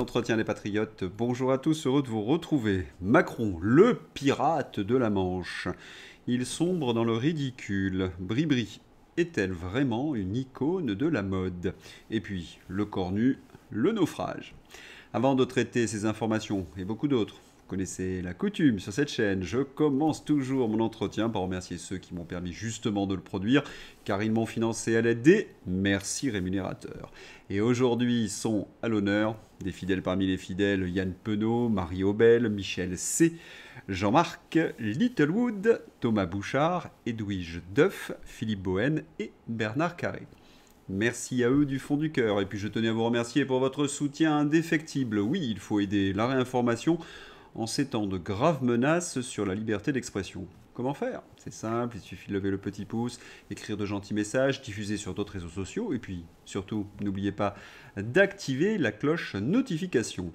L'entretien des patriotes. Bonjour à tous, heureux de vous retrouver. Macron, le pirate de la Manche. Il sombre dans le ridicule. Bribri est-elle vraiment une icône de la mode? Et puis, le cornu, le naufrage. Avant de traiter ces informations et beaucoup d'autres, vous connaissez la coutume sur cette chaîne, je commence toujours mon entretien par remercier ceux qui m'ont permis justement de le produire, car ils m'ont financé à l'aide des merci rémunérateurs. Et aujourd'hui sont à l'honneur des fidèles parmi les fidèles, Yann Penaud, Marie Aubel, Michel C, Jean-Marc Littlewood, Thomas Bouchard, Edwige Duff, Philippe Bohen et Bernard Carré. Merci à eux du fond du cœur. Et puis je tenais à vous remercier pour votre soutien indéfectible. Oui, il faut aider la réinformation en ces temps de graves menaces sur la liberté d'expression. Comment faire? C'est simple, il suffit de lever le petit pouce, écrire de gentils messages, diffuser sur d'autres réseaux sociaux, et puis surtout, n'oubliez pas d'activer la cloche notification.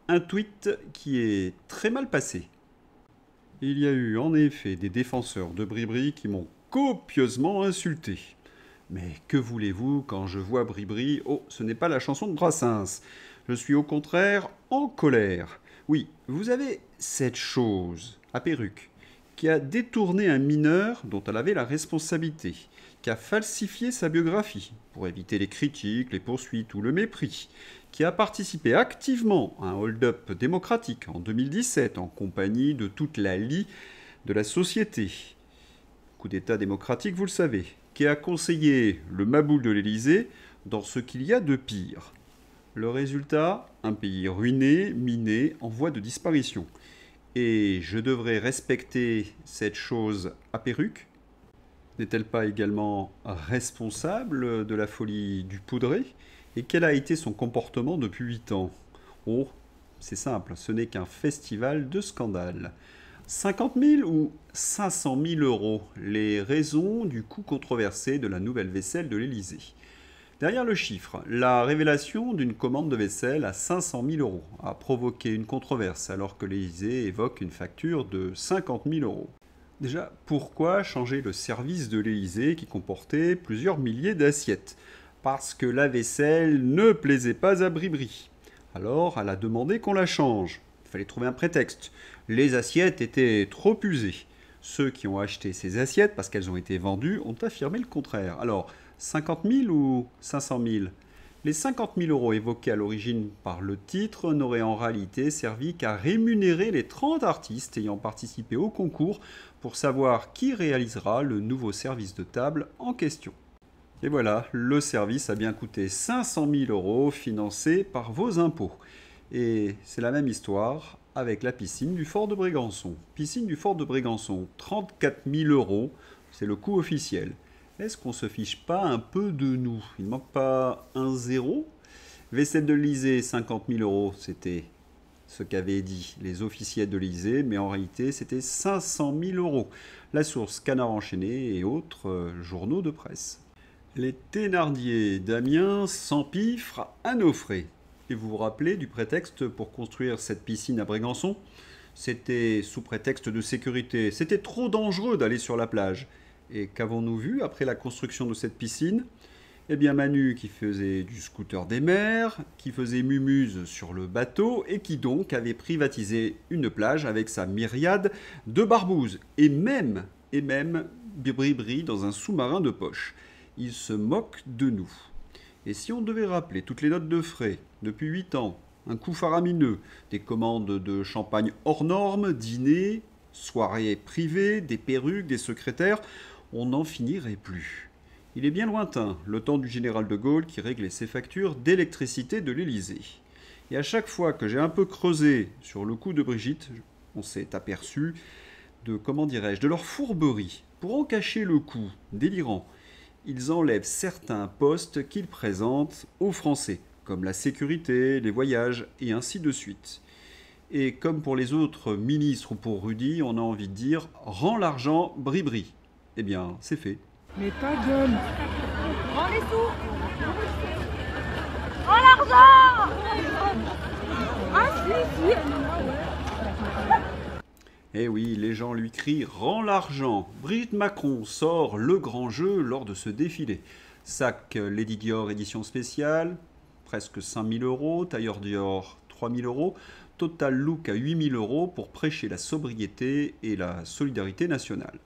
Un tweet qui est très mal passé. Il y a eu en effet des défenseurs de Bribri qui m'ont copieusement insulté. Mais que voulez-vous quand je vois Bribri? Oh, ce n'est pas la chanson de Brassens. Je suis au contraire en colère. Oui, vous avez cette chose, à perruque, qui a détourné un mineur dont elle avait la responsabilité, qui a falsifié sa biographie pour éviter les critiques, les poursuites ou le mépris, qui a participé activement à un hold-up démocratique en 2017 en compagnie de toute la lie de la société. Coup d'État démocratique, vous le savez, qui a conseillé le maboule de l'Élysée dans ce qu'il y a de pire. Le résultat, un pays ruiné, miné, en voie de disparition. Et je devrais respecter cette chose à perruque? N'est-elle pas également responsable de la folie du poudré? Et quel a été son comportement depuis 8 ans? Oh, c'est simple, ce n'est qu'un festival de scandales. 50 000 ou 500 000 euros, les raisons du coût controversé de la nouvelle vaisselle de l'Élysée. Derrière le chiffre, la révélation d'une commande de vaisselle à 500 000 euros a provoqué une controverse alors que l'Élysée évoque une facture de 50 000 euros. Déjà, pourquoi changer le service de l'Élysée qui comportait plusieurs milliers d'assiettes? Parce que la vaisselle ne plaisait pas à Bribri. Alors, elle a demandé qu'on la change. Il fallait trouver un prétexte. Les assiettes étaient trop usées. Ceux qui ont acheté ces assiettes, parce qu'elles ont été vendues, ont affirmé le contraire. Alors, 50 000 ou 500 000? Les 50 000 euros évoqués à l'origine par le titre n'auraient en réalité servi qu'à rémunérer les 30 artistes ayant participé au concours pour savoir qui réalisera le nouveau service de table en question. Et voilà, le service a bien coûté 500 000 euros financé par vos impôts. Et c'est la même histoire avec la piscine du Fort de Brégançon. Piscine du Fort de Brégançon, 34 000 euros, c'est le coût officiel. Est-ce qu'on se fiche pas un peu de nous? Il ne manque pas un zéro? Vaisselle de l'Élysée, 50 000 euros, c'était ce qu'avaient dit les officiels de l'Élysée, mais en réalité c'était 500 000 euros. La source Canard enchaîné et autres journaux de presse. Les Thénardier d'Amiens s'empiffrent à nos frais. Et vous vous rappelez du prétexte pour construire cette piscine à Brégançon? C'était sous prétexte de sécurité. C'était trop dangereux d'aller sur la plage. Et qu'avons-nous vu après la construction de cette piscine? Eh bien Manu qui faisait du scooter des mers, qui faisait mumuse sur le bateau et qui donc avait privatisé une plage avec sa myriade de barbouzes. Et même Bribri dans un sous-marin de poche. Il se moque de nous. Et si on devait rappeler toutes les notes de frais depuis 8 ans, un coût faramineux, des commandes de champagne hors normes, dîners, soirées privées, des perruques, des secrétaires, on n'en finirait plus. Il est bien lointain, le temps du général de Gaulle qui réglait ses factures d'électricité de l'Élysée. Et à chaque fois que j'ai un peu creusé sur le coup de Brigitte, on s'est aperçu de leur fourberie. Pour en cacher le coût délirant, ils enlèvent certains postes qu'ils présentent aux Français, comme la sécurité, les voyages et ainsi de suite. Et comme pour les autres ministres ou pour Rudy, on a envie de dire « rends l'argent, Bribri ». Eh bien, c'est fait. Mais ta gueule! Rends les sous! Rends l'argent! Ah si! Eh oui, les gens lui crient « rends l'argent ». Brigitte Macron sort le grand jeu lors de ce défilé. Sac Lady Dior édition spéciale, presque 5 000 euros. Tailleur Dior, 3 3 000 euros. Total Look à 8 000 euros pour prêcher la sobriété et la solidarité nationale.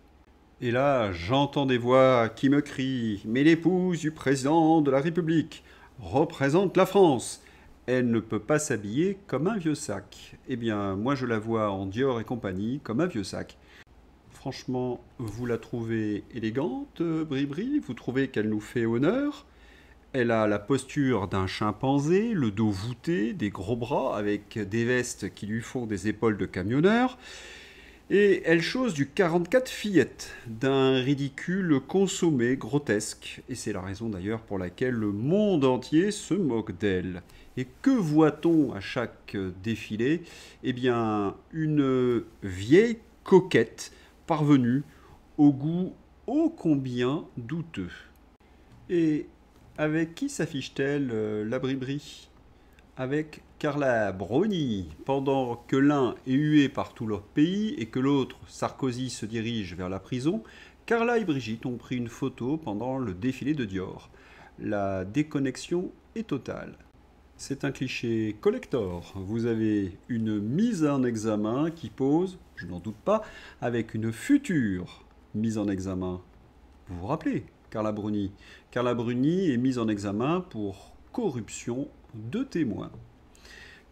Et là, j'entends des voix qui me crient « Mais l'épouse du président de la République représente la France. Elle ne peut pas s'habiller comme un vieux sac. » Eh bien, moi je la vois en Dior et compagnie comme un vieux sac. Franchement, vous la trouvez élégante, Bribri? Vous trouvez qu'elle nous fait honneur? Elle a la posture d'un chimpanzé, le dos voûté, des gros bras avec des vestes qui lui font des épaules de camionneur. Et elle chose du 44 fillette, d'un ridicule consommé grotesque. Et c'est la raison d'ailleurs pour laquelle le monde entier se moque d'elle. Et que voit-on à chaque défilé? Eh bien, une vieille coquette parvenue au goût ô combien douteux. Et avec qui s'affiche-t-elle, la Bribri? Avec Carla Bruni. Pendant que l'un est hué par tout leur pays et que l'autre, Sarkozy, se dirige vers la prison, Carla et Brigitte ont pris une photo pendant le défilé de Dior. La déconnexion est totale. C'est un cliché collector. Vous avez une mise en examen qui pose, je n'en doute pas, avec une future mise en examen. Vous vous rappelez, Carla Bruni? Carla Bruni est mise en examen pour corruption de témoins.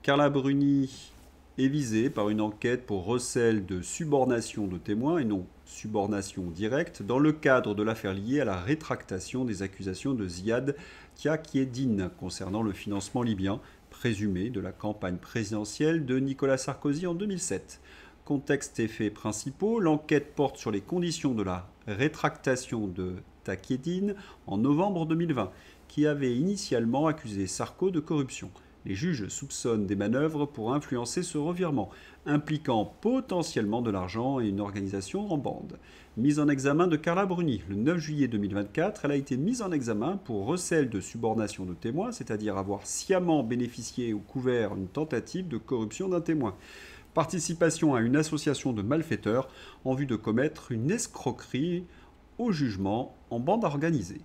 Carla Bruni est visée par une enquête pour recel de subornation de témoins et non subornation directe dans le cadre de l'affaire liée à la rétractation des accusations de Ziad Tiakhieddine concernant le financement libyen présumé de la campagne présidentielle de Nicolas Sarkozy en 2007. Contexte et faits principaux, l'enquête porte sur les conditions de la rétractation de Tiakhieddine en novembre 2020, qui avait initialement accusé Sarko de corruption. Les juges soupçonnent des manœuvres pour influencer ce revirement, impliquant potentiellement de l'argent et une organisation en bande. Mise en examen de Carla Bruni. Le 9 juillet 2024, elle a été mise en examen pour recel de subornation de témoins, c'est-à-dire avoir sciemment bénéficié ou couvert une tentative de corruption d'un témoin. Participation à une association de malfaiteurs en vue de commettre une escroquerie au jugement en bande organisée.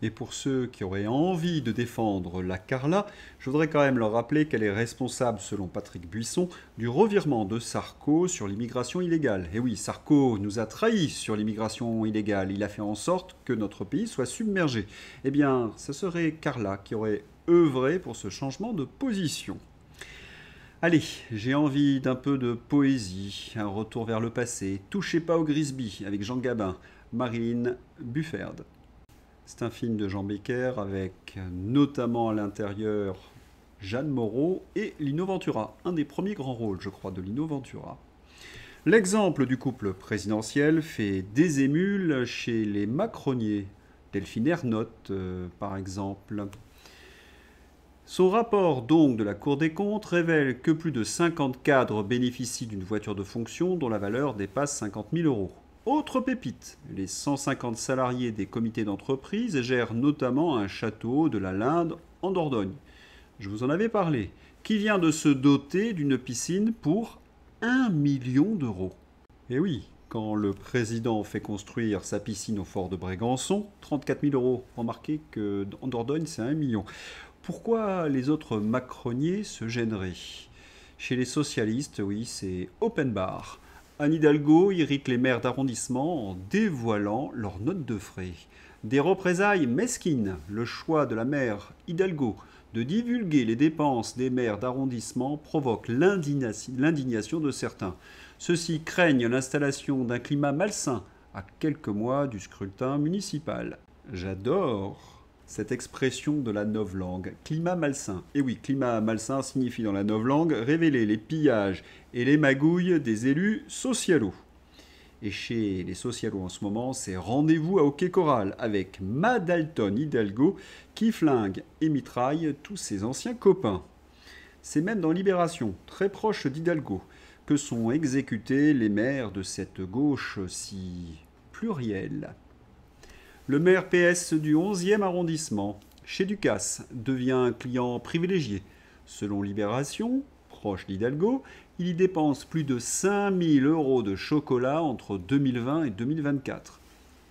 Et pour ceux qui auraient envie de défendre la Carla, je voudrais quand même leur rappeler qu'elle est responsable, selon Patrick Buisson, du revirement de Sarko sur l'immigration illégale. Et oui, Sarko nous a trahis sur l'immigration illégale. Il a fait en sorte que notre pays soit submergé. Eh bien, ce serait Carla qui aurait œuvré pour ce changement de position. Allez, j'ai envie d'un peu de poésie, un retour vers le passé. Touchez pas au Grisby avec Jean Gabin, Marine Bufferd. C'est un film de Jean Becker avec notamment à l'intérieur Jeanne Moreau et Lino Ventura, un des premiers grands rôles, je crois, de Lino Ventura. L'exemple du couple présidentiel fait des émules chez les macroniers, Delphine Ernotte par exemple. Son rapport donc de la Cour des comptes révèle que plus de 50 cadres bénéficient d'une voiture de fonction dont la valeur dépasse 50 000 euros. Autre pépite, les 150 salariés des comités d'entreprise gèrent notamment un château de la Linde en Dordogne. Je vous en avais parlé, qui vient de se doter d'une piscine pour 1 million d'euros. Et oui, quand le président fait construire sa piscine au fort de Brégançon, 34 000 euros. Remarquez qu'en Dordogne, c'est 1 million. Pourquoi les autres macroniers se gêneraient? Chez les socialistes, oui, c'est open bar. Anne Hidalgo irrite les maires d'arrondissement en dévoilant leurs notes de frais. Des représailles mesquines, le choix de la maire Hidalgo de divulguer les dépenses des maires d'arrondissement provoque l'indignation de certains. Ceux-ci craignent l'installation d'un climat malsain à quelques mois du scrutin municipal. J'adore cette expression de la novlangue, climat malsain. Et oui, climat malsain signifie dans la novlangue révéler les pillages et les magouilles des élus socialos. Et chez les socialos en ce moment, c'est rendez-vous à Hockey Choral avec Madalton Hidalgo qui flingue et mitraille tous ses anciens copains. C'est même dans Libération, très proche d'Hidalgo, que sont exécutés les maires de cette gauche si plurielle. Le maire PS du 11e arrondissement, chez Ducasse, devient un client privilégié. Selon Libération, proche d'Hidalgo, il y dépense plus de 5 000 euros de chocolat entre 2020 et 2024.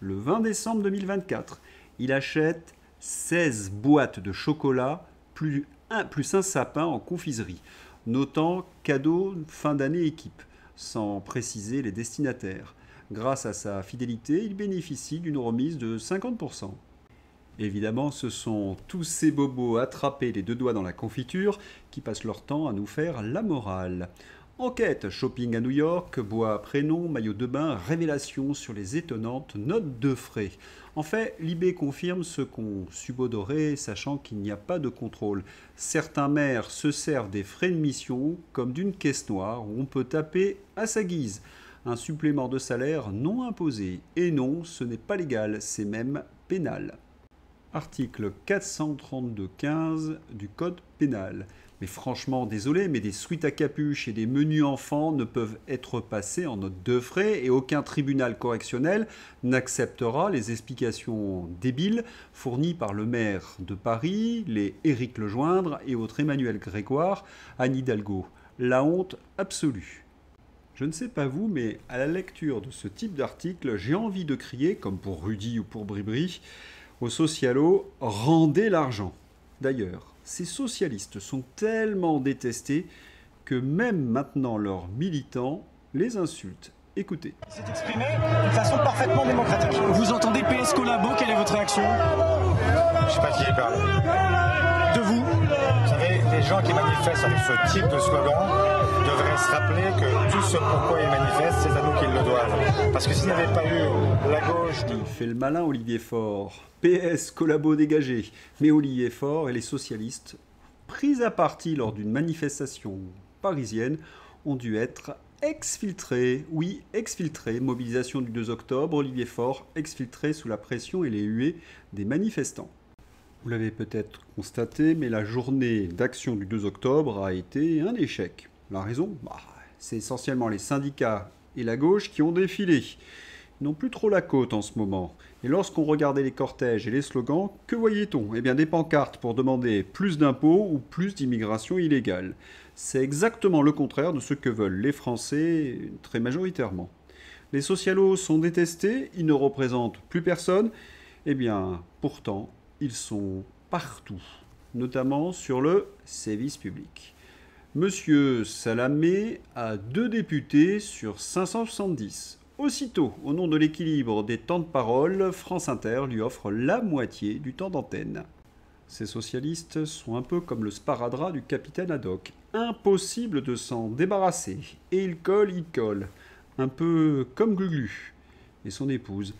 Le 20 décembre 2024, il achète 16 boîtes de chocolat plus un sapin en confiserie. notant cadeau fin d'année équipe, sans préciser les destinataires. Grâce à sa fidélité, il bénéficie d'une remise de 50%. Évidemment, ce sont tous ces bobos attrapés les deux doigts dans la confiture qui passent leur temps à nous faire la morale. Enquête, shopping à New York, bois prénom, maillot de bain, révélation sur les étonnantes notes de frais. En fait, l'IB confirme ce qu'on subodorait, sachant qu'il n'y a pas de contrôle. Certains maires se servent des frais de mission comme d'une caisse noire où on peut taper à sa guise. Un supplément de salaire non imposé. Et non, ce n'est pas légal, c'est même pénal. Article 432-15 du Code pénal. Mais franchement, désolé, mais des suites à capuche et des menus enfants ne peuvent être passés en note de frais et aucun tribunal correctionnel n'acceptera les explications débiles fournies par le maire de Paris, les Éric Lejoindre et autres Emmanuel Grégoire, Anne Hidalgo. La honte absolue. Je ne sais pas vous, mais à la lecture de ce type d'article, j'ai envie de crier, comme pour Rudy ou pour Bribri, aux socialos, rendez l'argent. D'ailleurs, ces socialistes sont tellement détestés que même maintenant leurs militants les insultent. Écoutez. Il s'est exprimé d'une façon parfaitement démocratique. Vous entendez PS Collabo, quelle est votre réaction? Je ne sais pas qui parle. De vous? Vous savez, les gens qui manifestent avec ce type de slogan devraient se rappeler que tout ce pourquoi ils manifestent, c'est à nous qu'ils le doivent. Parce que s'il n'y avait pas eu la gauche... Il fait le malin, Olivier Faure. PS, collabo dégagé. Mais Olivier Faure et les socialistes, pris à partie lors d'une manifestation parisienne, ont dû être exfiltrés. Oui, exfiltrés. Mobilisation du 2 octobre, Olivier Faure exfiltré sous la pression et les huées des manifestants. Vous l'avez peut-être constaté, mais la journée d'action du 2 octobre a été un échec. La raison? C'est essentiellement les syndicats et la gauche qui ont défilé. Ils n'ont plus trop la côte en ce moment. Et lorsqu'on regardait les cortèges et les slogans, que voyait-on? Eh bien des pancartes pour demander plus d'impôts ou plus d'immigration illégale. C'est exactement le contraire de ce que veulent les Français très majoritairement. Les socialos sont détestés, ils ne représentent plus personne. Eh bien, pourtant, ils sont partout, notamment sur le service public. Monsieur Salamé a 2 députés sur 570. Aussitôt, au nom de l'équilibre des temps de parole, France Inter lui offre la moitié du temps d'antenne. Ces socialistes sont un peu comme le sparadrap du capitaine Haddock. Impossible de s'en débarrasser. Et il colle. Un peu comme Glu-Glu et son épouse.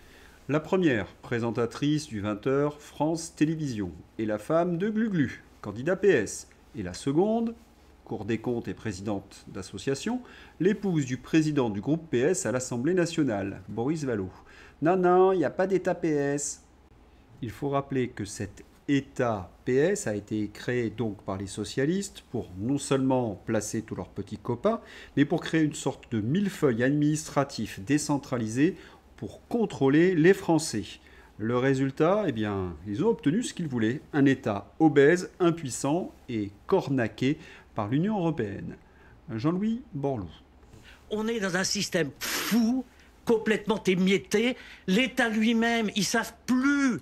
La première, présentatrice du 20h France Télévisions, et la femme de Glu-Glu, candidat PS. Et la seconde, Cour des comptes et présidente d'association, l'épouse du président du groupe PS à l'Assemblée nationale, Boris Vallaud. Non, il n'y a pas d'État PS. Il faut rappeler que cet État PS a été créé donc par les socialistes pour non seulement placer tous leurs petits copains, mais pour créer une sorte de millefeuille administratif décentralisé pour contrôler les Français. Le résultat, eh bien, ils ont obtenu ce qu'ils voulaient, un État obèse, impuissant et cornaqué par l'Union européenne. Jean-Louis Borloo. On est dans un système fou, complètement émietté. L'État lui-même, ils savent plus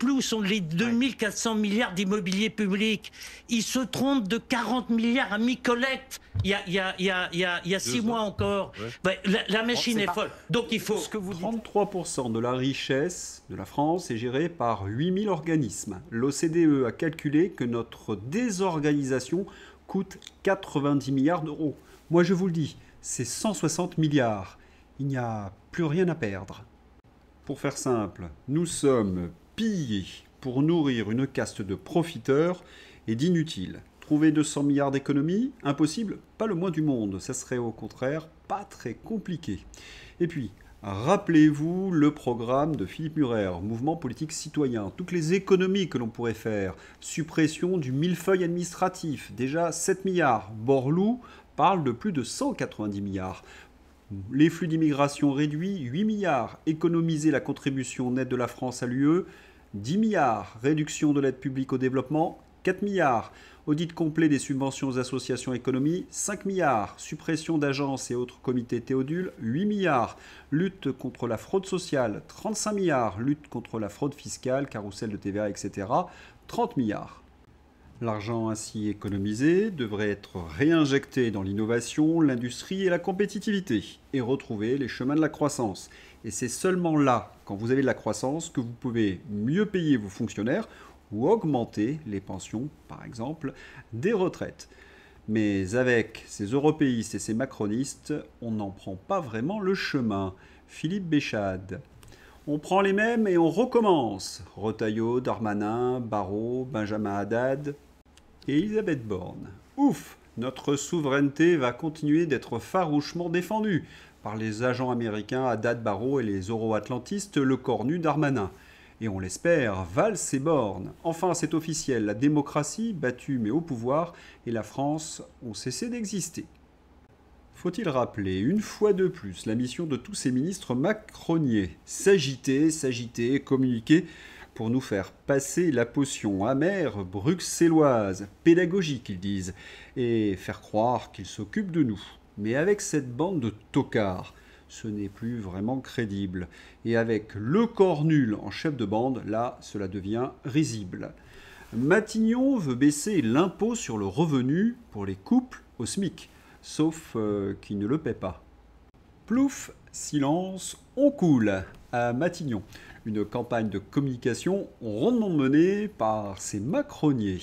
où sont les 2400 milliards d'immobilier public. Ils se trompent de 40 milliards à mi-collecte. Il y a 6 mois encore. Ouais. La machine est folle. Donc il faut... 33% de la richesse de la France est gérée par 8000 organismes. L'OCDE a calculé que notre désorganisation coûte 90 milliards d'euros. Moi je vous le dis, c'est 160 milliards. Il n'y a plus rien à perdre. Pour faire simple, nous sommes pillés pour nourrir une caste de profiteurs et d'inutiles. Trouver 200 milliards d'économies? Impossible? Pas le moins du monde. Ça serait au contraire pas très compliqué. Et puis, rappelez-vous le programme de Philippe Murer, Mouvement politique citoyen. Toutes les économies que l'on pourrait faire. Suppression du millefeuille administratif. Déjà 7 milliards. Borloo parle de plus de 190 milliards. Les flux d'immigration réduits, 8 milliards. Économiser la contribution nette de la France à l'UE, 10 milliards. Réduction de l'aide publique au développement, 4 milliards. Audit complet des subventions aux associations économie, 5 milliards. Suppression d'agences et autres comités Théodule, 8 milliards. Lutte contre la fraude sociale, 35 milliards. Lutte contre la fraude fiscale, carrousel de TVA, etc., 30 milliards. L'argent ainsi économisé devrait être réinjecté dans l'innovation, l'industrie et la compétitivité, et retrouver les chemins de la croissance. Et c'est seulement là, quand vous avez de la croissance, que vous pouvez mieux payer vos fonctionnaires ou augmenter les pensions, par exemple, des retraites. Mais avec ces européistes et ces macronistes, on n'en prend pas vraiment le chemin. Philippe Béchade. On prend les mêmes et on recommence. Retailleau, Darmanin, Barrot, Benjamin Haddad et Elisabeth Borne. Ouf, notre souveraineté va continuer d'être farouchement défendue par les agents américains Haddad, Barrot et les euro-atlantistes le cornu Darmanin. Et on l'espère, Valls et Borne. Enfin, c'est officiel, la démocratie, battue mais au pouvoir, et la France ont cessé d'exister. Faut-il rappeler une fois de plus la mission de tous ces ministres macroniers? S'agiter, communiquer pour nous faire passer la potion amère bruxelloise, pédagogique ils disent, et faire croire qu'ils s'occupent de nous. Mais avec cette bande de tocards, ce n'est plus vraiment crédible. Et avec le corps nul en chef de bande, là, cela devient risible. Matignon veut baisser l'impôt sur le revenu pour les couples au SMIC, sauf qu'ils ne le paient pas. Plouf, silence, on coule à Matignon. Une campagne de communication rondement menée par ces macroniers.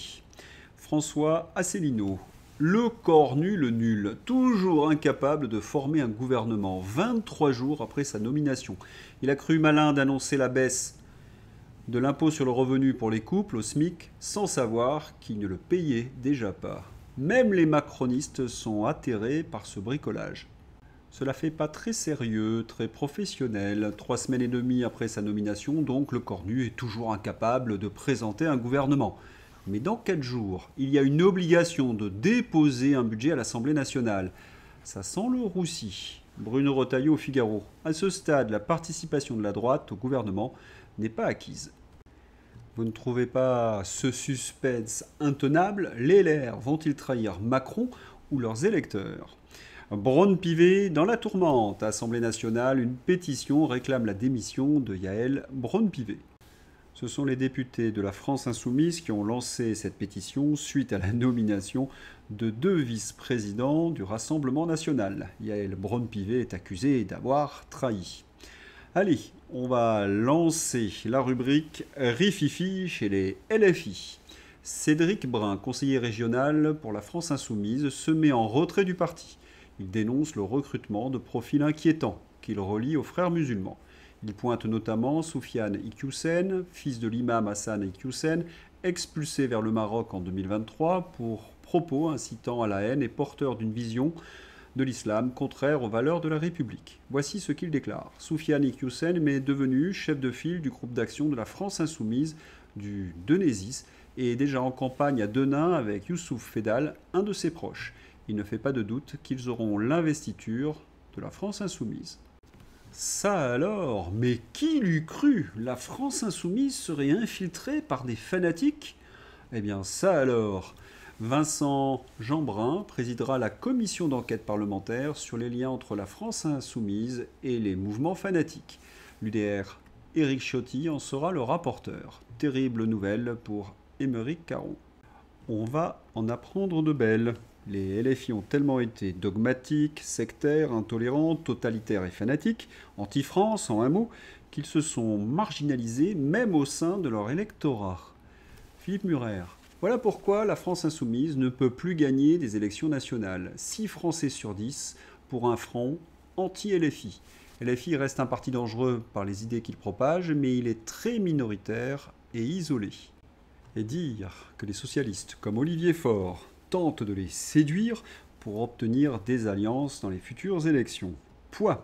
François Asselineau. Le corps nul, toujours incapable de former un gouvernement 23 jours après sa nomination. Il a cru malin d'annoncer la baisse de l'impôt sur le revenu pour les couples au SMIC sans savoir qu'ils ne le payaient déjà pas. Même les macronistes sont atterrés par ce bricolage. Cela fait pas très sérieux, très professionnel. 3 semaines et demie après sa nomination, donc le cornu est toujours incapable de présenter un gouvernement. Mais dans 4 jours, il y a une obligation de déposer un budget à l'Assemblée nationale. Ça sent le roussi. Bruno Retailleau au Figaro. À ce stade, la participation de la droite au gouvernement n'est pas acquise. Vous ne trouvez pas ce suspense intenable? Les LR vont-ils trahir Macron ou leurs électeurs? Braun-Pivet dans la tourmente. À l'Assemblée nationale, une pétition réclame la démission de Yaël Braun-Pivet. Ce sont les députés de la France Insoumise qui ont lancé cette pétition suite à la nomination de 2 vice-présidents du Rassemblement national. Yaël Braun-Pivet est accusée d'avoir trahi. Allez, on va lancer la rubrique Rififi chez les LFI. Cédric Brun, conseiller régional pour la France Insoumise, se met en retrait du parti. Il dénonce le recrutement de profils inquiétants qu'il relie aux frères musulmans. Il pointe notamment Soufiane Iqiyoussen, fils de l'imam Hassan Iqiyoussen, expulsé vers le Maroc en 2023 pour propos incitant à la haine et porteur d'une vision de l'islam contraire aux valeurs de la République. Voici ce qu'il déclare. Soufiane Iqiyoussen est devenu chef de file du groupe d'action de la France Insoumise du Denesis et est déjà en campagne à Denain avec Youssouf Fedal, un de ses proches. Il ne fait pas de doute qu'ils auront l'investiture de la France Insoumise. Ça alors, mais qui l'eût cru? La France Insoumise serait infiltrée par des fanatiques? Eh bien ça alors, Vincent Jeanbrun présidera la commission d'enquête parlementaire sur les liens entre la France Insoumise et les mouvements fanatiques. L'UDR, Éric Ciotti en sera le rapporteur. Terrible nouvelle pour Aymeric Caron. On va en apprendre de belles. Les LFI ont tellement été dogmatiques, sectaires, intolérants, totalitaires et fanatiques, anti-France en un mot, qu'ils se sont marginalisés même au sein de leur électorat. Philippe Murer. Voilà pourquoi la France Insoumise ne peut plus gagner des élections nationales. 6 Français sur 10 pour un front anti-LFI. LFI reste un parti dangereux par les idées qu'il propage, mais il est très minoritaire et isolé. Et dire que les socialistes comme Olivier Faure tentent de les séduire pour obtenir des alliances dans les futures élections. Point.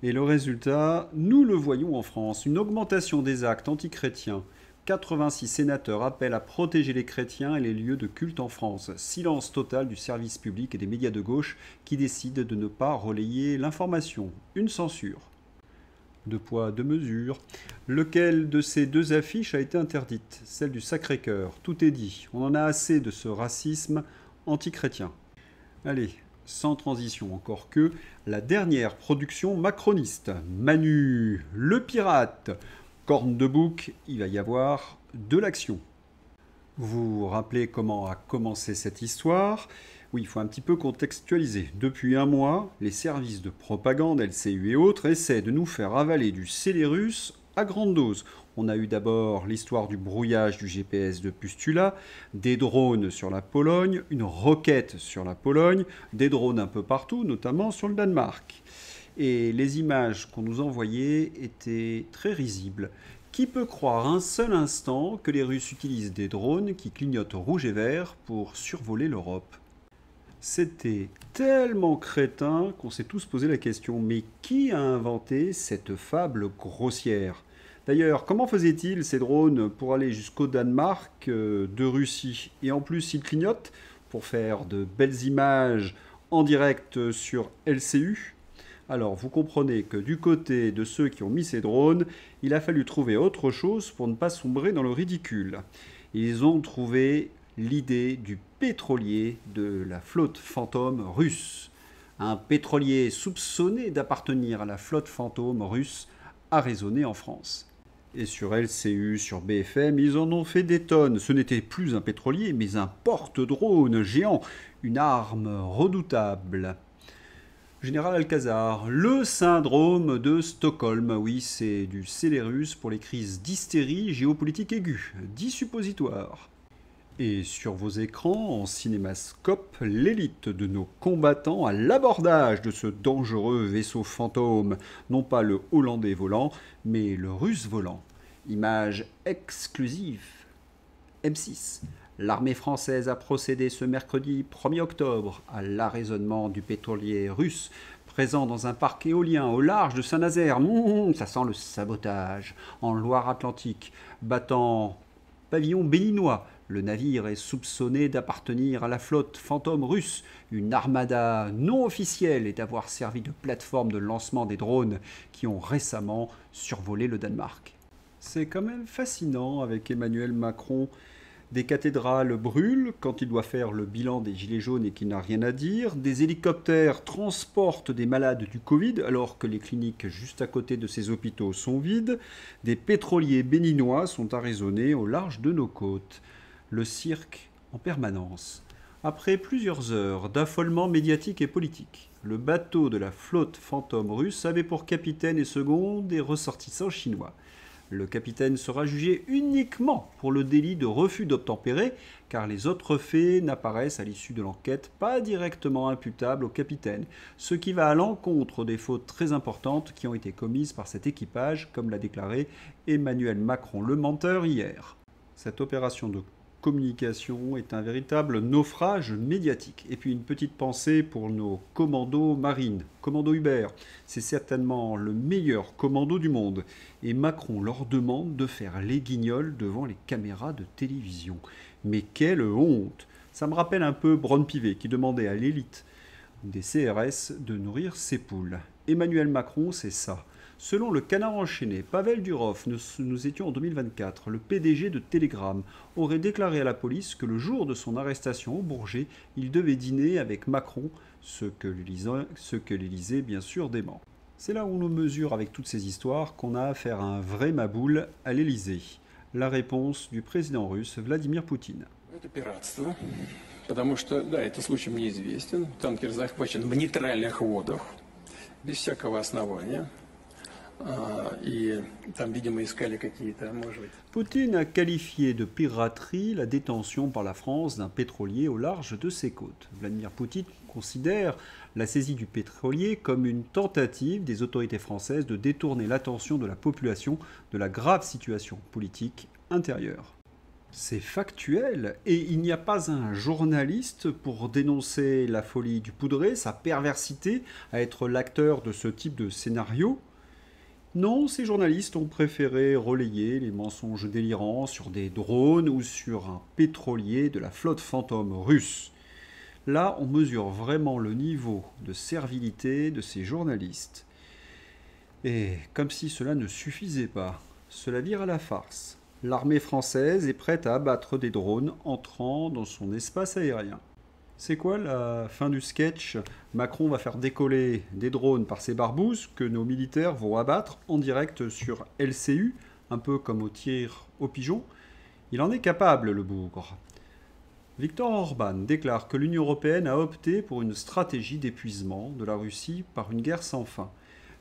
Et le résultat, nous le voyons en France, une augmentation des actes antichrétiens. 86 sénateurs appellent à protéger les chrétiens et les lieux de culte en France. Silence total du service public et des médias de gauche qui décident de ne pas relayer l'information. Une censure. 2 poids, 2 mesures. Lequel de ces 2 affiches a été interdite? Celle du Sacré-Cœur. Tout est dit. On en a assez de ce racisme anti-chrétien. Allez, sans transition encore que, la dernière production macroniste. Manu, le pirate. Corne de bouc, il va y avoir de l'action. Vous vous rappelez comment a commencé cette histoire? Oui, il faut un petit peu contextualiser. Depuis un mois, les services de propagande, LCU et autres, essaient de nous faire avaler du Célérus à grande dose. On a eu d'abord l'histoire du brouillage du GPS de Pustula, des drones sur la Pologne, une roquette sur la Pologne, des drones un peu partout, notamment sur le Danemark. Et les images qu'on nous envoyait étaient très risibles. Qui peut croire un seul instant que les Russes utilisent des drones qui clignotent rouge et vert pour survoler l'Europe? C'était tellement crétin qu'on s'est tous posé la question, mais qui a inventé cette fable grossière? D'ailleurs, comment faisaient-ils ces drones pour aller jusqu'au Danemark de Russie? Et en plus, ils clignotent pour faire de belles images en direct sur LCU. Alors, vous comprenez que du côté de ceux qui ont mis ces drones, il a fallu trouver autre chose pour ne pas sombrer dans le ridicule. Ils ont trouvé l'idée du pétrolier de la flotte fantôme russe. Un pétrolier soupçonné d'appartenir à la flotte fantôme russe a résonné en France. Et sur LCU, sur BFM, ils en ont fait des tonnes. Ce n'était plus un pétrolier, mais un porte-drone géant, une arme redoutable. Général Alcazar, le syndrome de Stockholm, oui, c'est du Célérus pour les crises d'hystérie géopolitique aiguë, 10 suppositoires. Et sur vos écrans, en cinémascope, l'élite de nos combattants à l'abordage de ce dangereux vaisseau fantôme, non pas le Hollandais volant, mais le Russe volant. Image exclusive. M6. L'armée française a procédé ce mercredi 1er octobre à l'arraisonnement du pétrolier russe présent dans un parc éolien au large de Saint-Nazaire. Ça sent le sabotage. En Loire-Atlantique, battant pavillon béninois. Le navire est soupçonné d'appartenir à la flotte fantôme russe, une armada non officielle, et d'avoir servi de plateforme de lancement des drones qui ont récemment survolé le Danemark. C'est quand même fascinant avec Emmanuel Macron. Des cathédrales brûlent quand il doit faire le bilan des gilets jaunes et qu'il n'a rien à dire. Des hélicoptères transportent des malades du Covid alors que les cliniques juste à côté de ces hôpitaux sont vides. Des pétroliers béninois sont arraisonnés au large de nos côtes. Le cirque en permanence. Après plusieurs heures d'affolement médiatique et politique, le bateau de la flotte fantôme russe avait pour capitaine et second des ressortissants chinois. Le capitaine sera jugé uniquement pour le délit de refus d'obtempérer, car les autres faits n'apparaissent à l'issue de l'enquête pas directement imputables au capitaine, ce qui va à l'encontre des fautes très importantes qui ont été commises par cet équipage, comme l'a déclaré Emmanuel Macron le menteur hier. Cette opération de communication est un véritable naufrage médiatique. Et puis une petite pensée pour nos commandos marines, commando Hubert. C'est certainement le meilleur commando du monde. Et Macron leur demande de faire les guignols devant les caméras de télévision. Mais quelle honte! Ça me rappelle un peu Braun-Pivet qui demandait à l'élite des CRS de nourrir ses poules. Emmanuel Macron, c'est ça. Selon le Canard enchaîné, Pavel Durov, nous étions en 2024, le PDG de Telegram, aurait déclaré à la police que le jour de son arrestation au Bourget, il devait dîner avec Macron, ce que l'Élysée bien sûr dément. C'est là où on mesure avec toutes ces histoires qu'on a affaire à un vrai maboule à l'Élysée. La réponse du président russe Vladimir Poutine. Это пиратство, потому что, да, это случай мне известен. Танкер захвачен в нейтральных водах, без всякого основания. И там, видимо, искали какие-то, может быть. Poutine a qualifié de piraterie la détention par la France d'un pétrolier au large de ses côtes. Vladimir Poutine considère la saisie du pétrolier comme une tentative des autorités françaises de détourner l'attention de la population de la grave situation politique intérieure. C'est factuel, et il n'y a pas un journaliste pour dénoncer la folie du poudré, sa perversité à être l'acteur de ce type de scénario. Non, ces journalistes ont préféré relayer les mensonges délirants sur des drones ou sur un pétrolier de la flotte fantôme russe. Là, on mesure vraiment le niveau de servilité de ces journalistes. Et comme si cela ne suffisait pas, cela vire à la farce. L'armée française est prête à abattre des drones entrant dans son espace aérien. C'est quoi la fin du sketch? Macron va faire décoller des drones par ses barbouzes que nos militaires vont abattre en direct sur LCU, un peu comme au tir au pigeon. Il en est capable, le bougre. Viktor Orban déclare que l'Union européenne a opté pour une stratégie d'épuisement de la Russie par une guerre sans fin.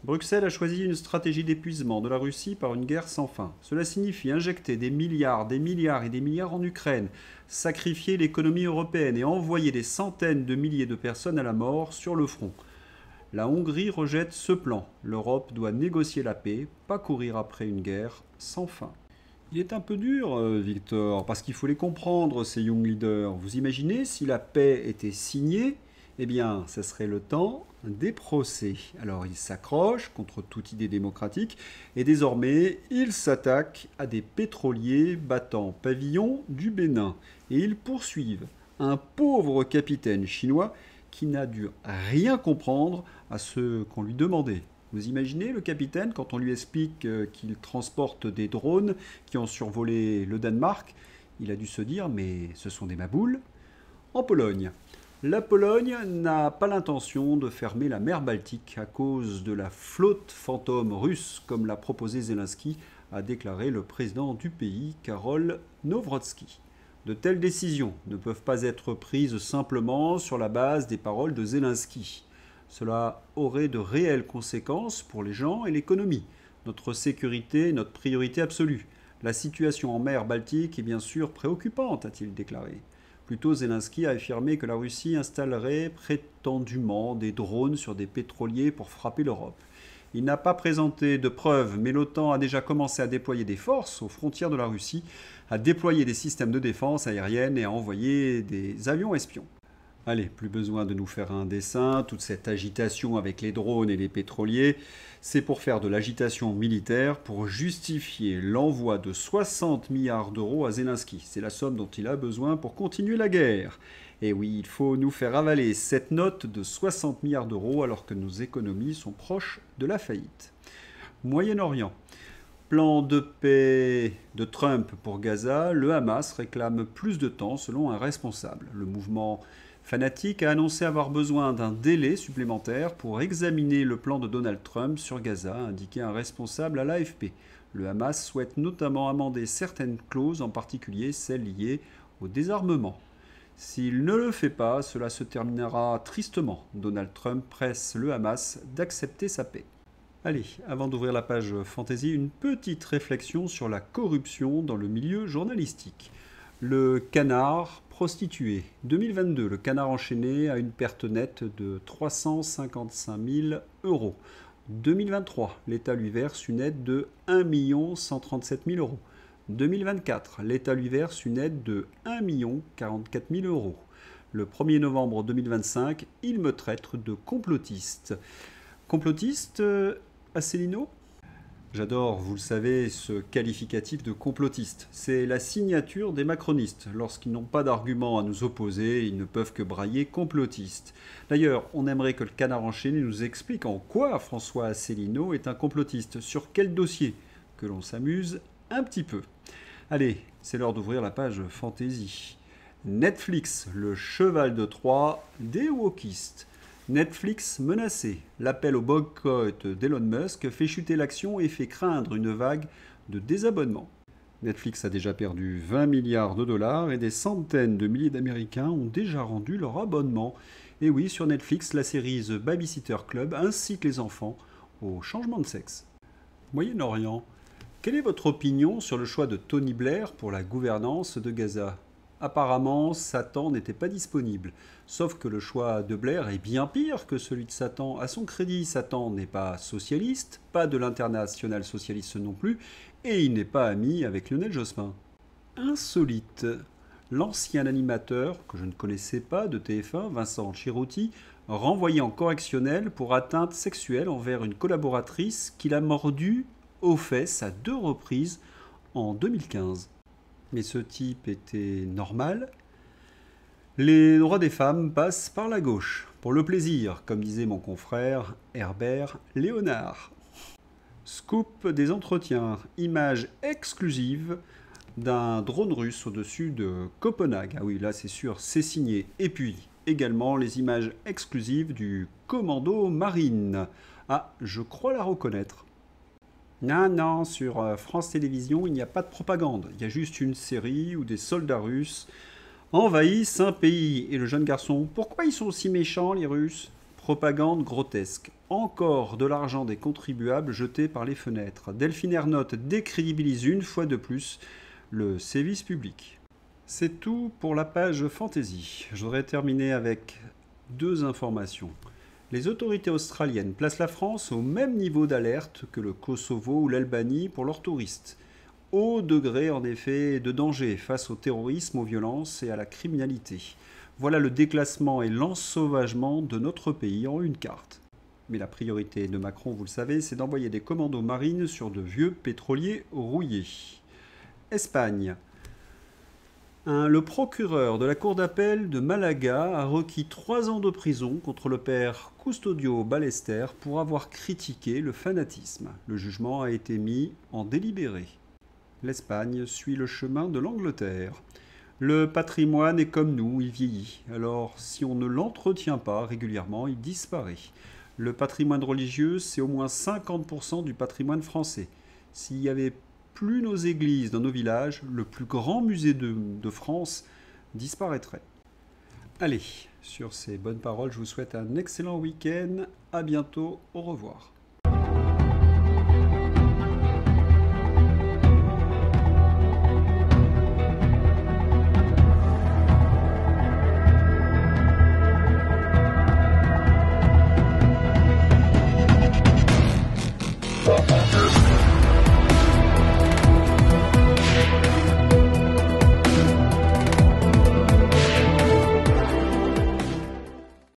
Bruxelles a choisi une stratégie d'épuisement de la Russie par une guerre sans fin. Cela signifie injecter des milliards et des milliards en Ukraine, sacrifier l'économie européenne et envoyer des centaines de milliers de personnes à la mort sur le front. La Hongrie rejette ce plan. L'Europe doit négocier la paix, pas courir après une guerre sans fin. Il est un peu dur, Victor, parce qu'il faut les comprendre, ces young leaders. Vous imaginez si la paix était signée? Eh bien, ce serait le temps des procès. Alors, ils s'accrochent contre toute idée démocratique et désormais, ils s'attaquent à des pétroliers battant pavillon du Bénin. Et ils poursuivent un pauvre capitaine chinois qui n'a dû rien comprendre à ce qu'on lui demandait. Vous imaginez le capitaine quand on lui explique qu'il transporte des drones qui ont survolé le Danemark? Il a dû se dire, mais ce sont des maboules. En Pologne, la Pologne n'a pas l'intention de fermer la mer Baltique à cause de la flotte fantôme russe, comme l'a proposé Zelensky, a déclaré le président du pays, Karol Nawrocki. De telles décisions ne peuvent pas être prises simplement sur la base des paroles de Zelensky. Cela aurait de réelles conséquences pour les gens et l'économie. Notre sécurité est notre priorité absolue. La situation en mer Baltique est bien sûr préoccupante, a-t-il déclaré. Plus tôt, Zelensky a affirmé que la Russie installerait prétendument des drones sur des pétroliers pour frapper l'Europe. Il n'a pas présenté de preuves, mais l'OTAN a déjà commencé à déployer des forces aux frontières de la Russie, à déployer des systèmes de défense aérienne et à envoyer des avions espions. Allez, plus besoin de nous faire un dessin, toute cette agitation avec les drones et les pétroliers, c'est pour faire de l'agitation militaire, pour justifier l'envoi de 60 milliards d'euros à Zelensky. C'est la somme dont il a besoin pour continuer la guerre. Et oui, il faut nous faire avaler cette note de 60 milliards d'euros alors que nos économies sont proches de la faillite. Moyen-Orient. Plan de paix de Trump pour Gaza, le Hamas réclame plus de temps selon un responsable. Le mouvement fanatique a annoncé avoir besoin d'un délai supplémentaire pour examiner le plan de Donald Trump sur Gaza, a indiqué un responsable à l'AFP. Le Hamas souhaite notamment amender certaines clauses, en particulier celles liées au désarmement. S'il ne le fait pas, cela se terminera tristement. Donald Trump presse le Hamas d'accepter sa paix. Allez, avant d'ouvrir la page fantasy, une petite réflexion sur la corruption dans le milieu journalistique. Le canard prostitué. 2022, le canard enchaîné a une perte nette de 355 000 €. 2023, l'État lui verse une aide de 1 137 000 €. 2024, l'État lui verse une aide de 1 044 000 €. Le 1er novembre 2025, il me traite de complotiste. Complotiste, Asselineau ? J'adore, vous le savez, ce qualificatif de complotiste. C'est la signature des macronistes. Lorsqu'ils n'ont pas d'arguments à nous opposer, ils ne peuvent que brailler complotiste. D'ailleurs, on aimerait que le canard enchaîné nous explique en quoi François Asselineau est un complotiste, sur quel dossier, que l'on s'amuse un petit peu. Allez, c'est l'heure d'ouvrir la page fantasy. Netflix, le cheval de Troie des wokistes. Netflix menacé. L'appel au boycott d'Elon Musk fait chuter l'action et fait craindre une vague de désabonnements. Netflix a déjà perdu 20 milliards de dollars et des centaines de milliers d'Américains ont déjà rendu leur abonnement. Et oui, sur Netflix, la série The Babysitter Club incite les enfants au changement de sexe. Moyen-Orient. Quelle est votre opinion sur le choix de Tony Blair pour la gouvernance de Gaza ? Apparemment, Satan n'était pas disponible. Sauf que le choix de Blair est bien pire que celui de Satan. À son crédit, Satan n'est pas socialiste, pas de l'international socialiste non plus, et il n'est pas ami avec Lionel Jospin. Insolite. L'ancien animateur, que je ne connaissais pas, de TF1, Vincent Chirouti, renvoyé en correctionnel pour atteinte sexuelle envers une collaboratrice qu'il a mordue aux fesses à 2 reprises en 2015. Mais ce type était normal. Les droits des femmes passent par la gauche, pour le plaisir, comme disait mon confrère Herbert Léonard. Scoop des entretiens, image exclusive d'un drone russe au-dessus de Copenhague. Ah oui, là c'est sûr, c'est signé. Et puis, également les images exclusives du commando marine. Ah, je crois la reconnaître. Non, non, sur France Télévisions, il n'y a pas de propagande. Il y a juste une série où des soldats russes envahissent un pays. Et le jeune garçon, pourquoi ils sont aussi méchants, les Russes? Propagande grotesque. Encore de l'argent des contribuables jeté par les fenêtres. Delphine Ernotte décrédibilise une fois de plus le service public. C'est tout pour la page fantasy. Je voudrais terminer avec deux informations. Les autorités australiennes placent la France au même niveau d'alerte que le Kosovo ou l'Albanie pour leurs touristes. Haut degré en effet de danger face au terrorisme, aux violences et à la criminalité. Voilà le déclassement et l'ensauvagement de notre pays en une carte. Mais la priorité de Macron, vous le savez, c'est d'envoyer des commandos marines sur de vieux pétroliers rouillés. Espagne. Le procureur de la cour d'appel de Malaga a requis 3 ans de prison contre le père Custodio Ballester pour avoir critiqué le fanatisme. Le jugement a été mis en délibéré. L'Espagne suit le chemin de l'Angleterre. Le patrimoine est comme nous, il vieillit. Alors, si on ne l'entretient pas régulièrement, il disparaît. Le patrimoine religieux, c'est au moins 50% du patrimoine français. S'il y avait plus nos églises dans nos villages, le plus grand musée de France disparaîtrait. Allez, sur ces bonnes paroles, je vous souhaite un excellent week-end. À bientôt, au revoir.